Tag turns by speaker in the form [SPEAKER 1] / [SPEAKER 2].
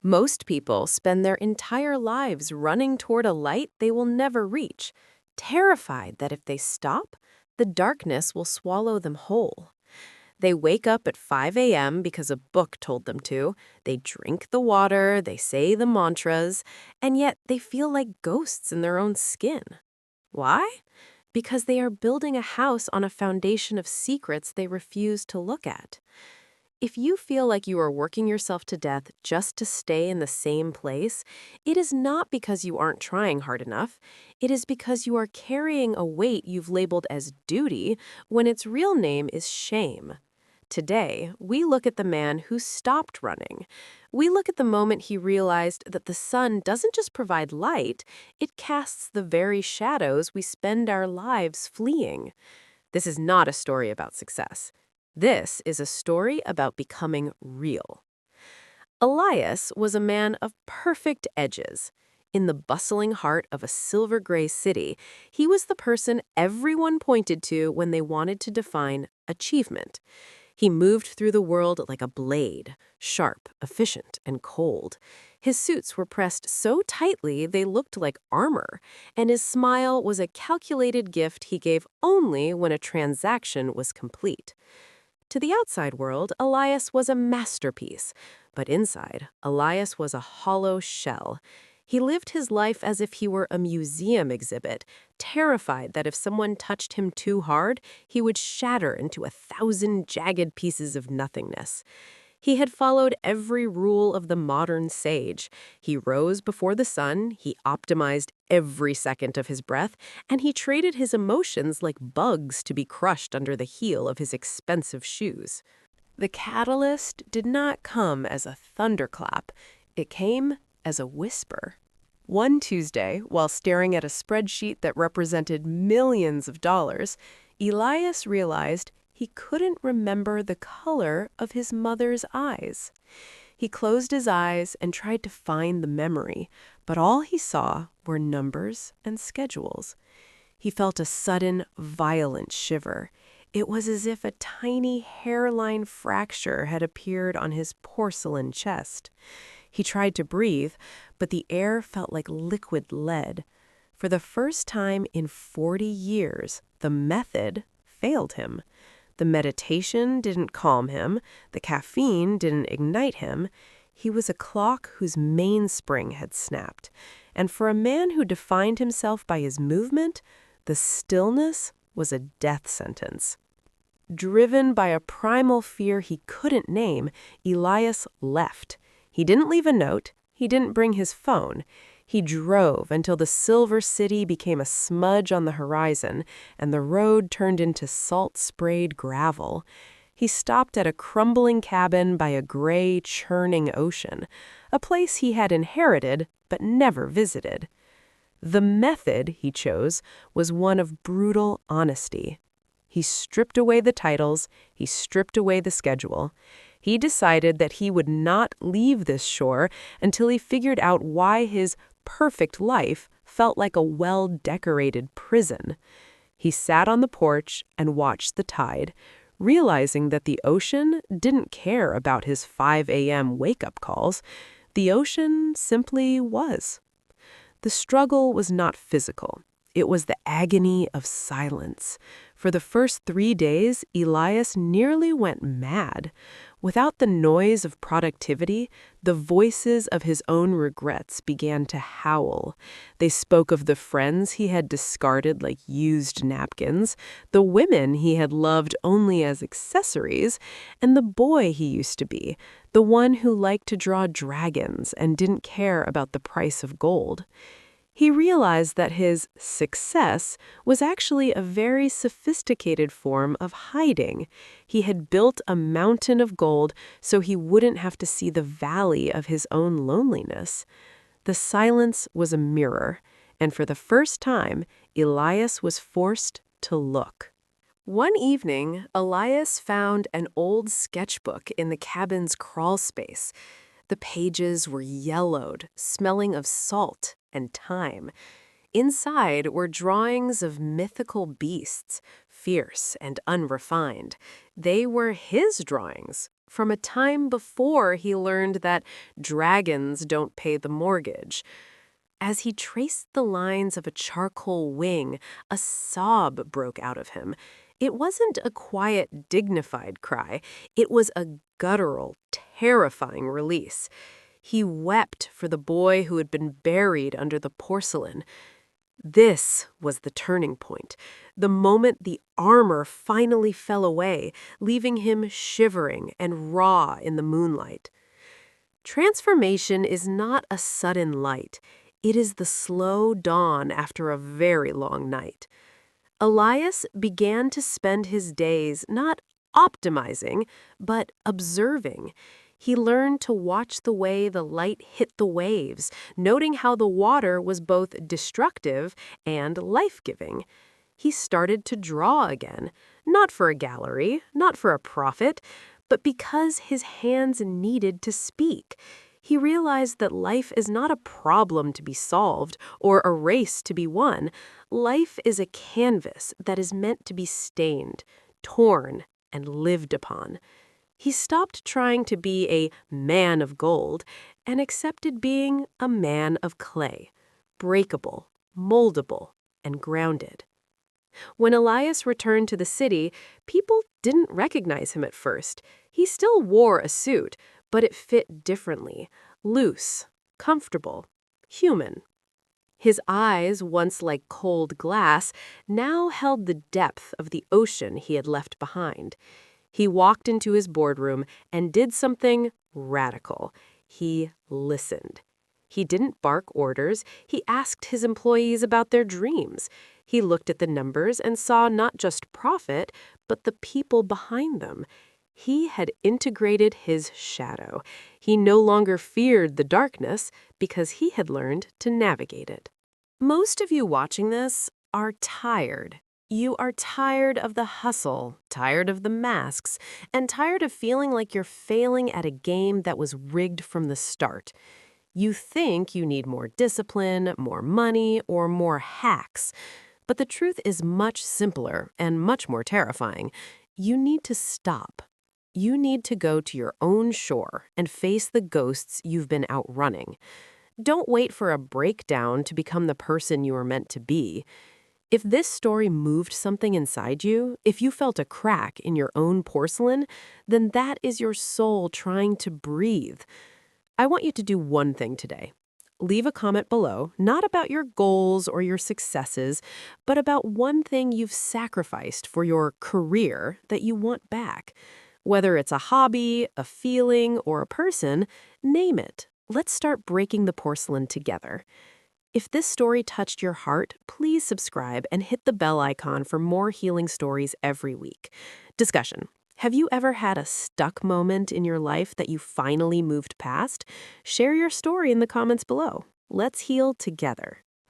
[SPEAKER 1] Most people spend their entire lives running toward a light they will never reach, terrified that if they stop, the darkness will swallow them whole. They wake up at 5 a.m. because a book told them to, they drink the water, they say the mantras, and yet they feel like ghosts in their own skin. Why? Because they are building a house on a foundation of secrets they refuse to look at. If you feel like you are working yourself to death just to stay in the same place, it is not because you aren't trying hard enough. It is because you are carrying a weight you've labeled as duty when its real name is shame. Today, we look at the man who stopped running. We look at the moment he realized that the sun doesn't just provide light, it casts the very shadows we spend our lives fleeing. This is not a story about success. This is a story about becoming real. Elias was a man of perfect edges. In the bustling heart of a silver-gray city, he was the person everyone pointed to when they wanted to define achievement. He moved through the world like a blade, sharp, efficient, and cold. His suits were pressed so tightly they looked like armor, and his smile was a calculated gift he gave only when a transaction was complete. To the outside world, Elias was a masterpiece, but inside, Elias was a hollow shell. He lived his life as if he were a museum exhibit, terrified that if someone touched him too hard, he would shatter into 1,000 jagged pieces of nothingness. He had followed every rule of the modern sage. He rose before the sun, he optimized every second of his breath, and he traded his emotions like bugs to be crushed under the heel of his expensive shoes. The catalyst did not come as a thunderclap. It came as a whisper. One Tuesday, while staring at a spreadsheet that represented millions of dollars, Elias realized he couldn't remember the color of his mother's eyes. He closed his eyes and tried to find the memory, but all he saw were numbers and schedules. He felt a sudden, violent shiver. It was as if a tiny hairline fracture had appeared on his porcelain chest. He tried to breathe, but the air felt like liquid lead. For the first time in 40 years, the method failed him. The meditation didn't calm him. The caffeine didn't ignite him. He was a clock whose mainspring had snapped. And for a man who defined himself by his movement, the stillness was a death sentence. Driven by a primal fear he couldn't name, Elias left. He didn't leave a note. He didn't bring his phone. He drove until the silver city became a smudge on the horizon and the road turned into salt-sprayed gravel. He stopped at a crumbling cabin by a gray, churning ocean, a place he had inherited but never visited. The method he chose was one of brutal honesty. He stripped away the titles, he stripped away the schedule. He decided that he would not leave this shore until he figured out why his perfect life felt like a well-decorated prison. He sat on the porch and watched the tide, realizing that the ocean didn't care about his 5 a.m. wake-up calls. The ocean simply was. The struggle was not physical. It was the agony of silence. For the first 3 days, Elias nearly went mad. Without the noise of productivity, the voices of his own regrets began to howl. They spoke of the friends he had discarded like used napkins, the women he had loved only as accessories, and the boy he used to be, the one who liked to draw dragons and didn't care about the price of gold. He realized that his success was actually a very sophisticated form of hiding. He had built a mountain of gold so he wouldn't have to see the valley of his own loneliness. The silence was a mirror, and for the first time, Elias was forced to look. One evening, Elias found an old sketchbook in the cabin's crawl space. The pages were yellowed, smelling of salt and time. Inside were drawings of mythical beasts, fierce and unrefined. They were his drawings, from a time before he learned that dragons don't pay the mortgage. As he traced the lines of a charcoal wing, a sob broke out of him. It wasn't a quiet, dignified cry. It was a guttural, terrifying release. He wept for the boy who had been buried under the porcelain. This was the turning point, the moment the armor finally fell away, leaving him shivering and raw in the moonlight. Transformation is not a sudden light. It is the slow dawn after a very long night. Elias began to spend his days not optimizing, but observing. He learned to watch the way the light hit the waves, noting how the water was both destructive and life-giving. He started to draw again, not for a gallery, not for a profit, but because his hands needed to speak. He realized that life is not a problem to be solved or a race to be won. Life is a canvas that is meant to be stained, torn, and lived upon. He stopped trying to be a man of gold and accepted being a man of clay, breakable, moldable, and grounded. When Elias returned to the city, people didn't recognize him at first. He still wore a suit, but it fit differently, loose, comfortable, human. His eyes, once like cold glass, now held the depth of the ocean he had left behind. He walked into his boardroom and did something radical. He listened. He didn't bark orders. He asked his employees about their dreams. He looked at the numbers and saw not just profit, but the people behind them. He had integrated his shadow. He no longer feared the darkness because he had learned to navigate it. Most of you watching this are tired. You are tired of the hustle, tired of the masks, and tired of feeling like you're failing at a game that was rigged from the start. You think you need more discipline, more money, or more hacks. But the truth is much simpler and much more terrifying. You need to stop. You need to go to your own shore and face the ghosts you've been outrunning. Don't wait for a breakdown to become the person you are meant to be. If this story moved something inside you, if you felt a crack in your own porcelain, then that is your soul trying to breathe. I want you to do one thing today. Leave a comment below, not about your goals or your successes, but about one thing you've sacrificed for your career that you want back. Whether it's a hobby, a feeling, or a person, name it. Let's start breaking the porcelain together. If this story touched your heart, please subscribe and hit the bell icon for more healing stories every week. Discussion. Have you ever had a stuck moment in your life that you finally moved past? Share your story in the comments below. Let's heal together.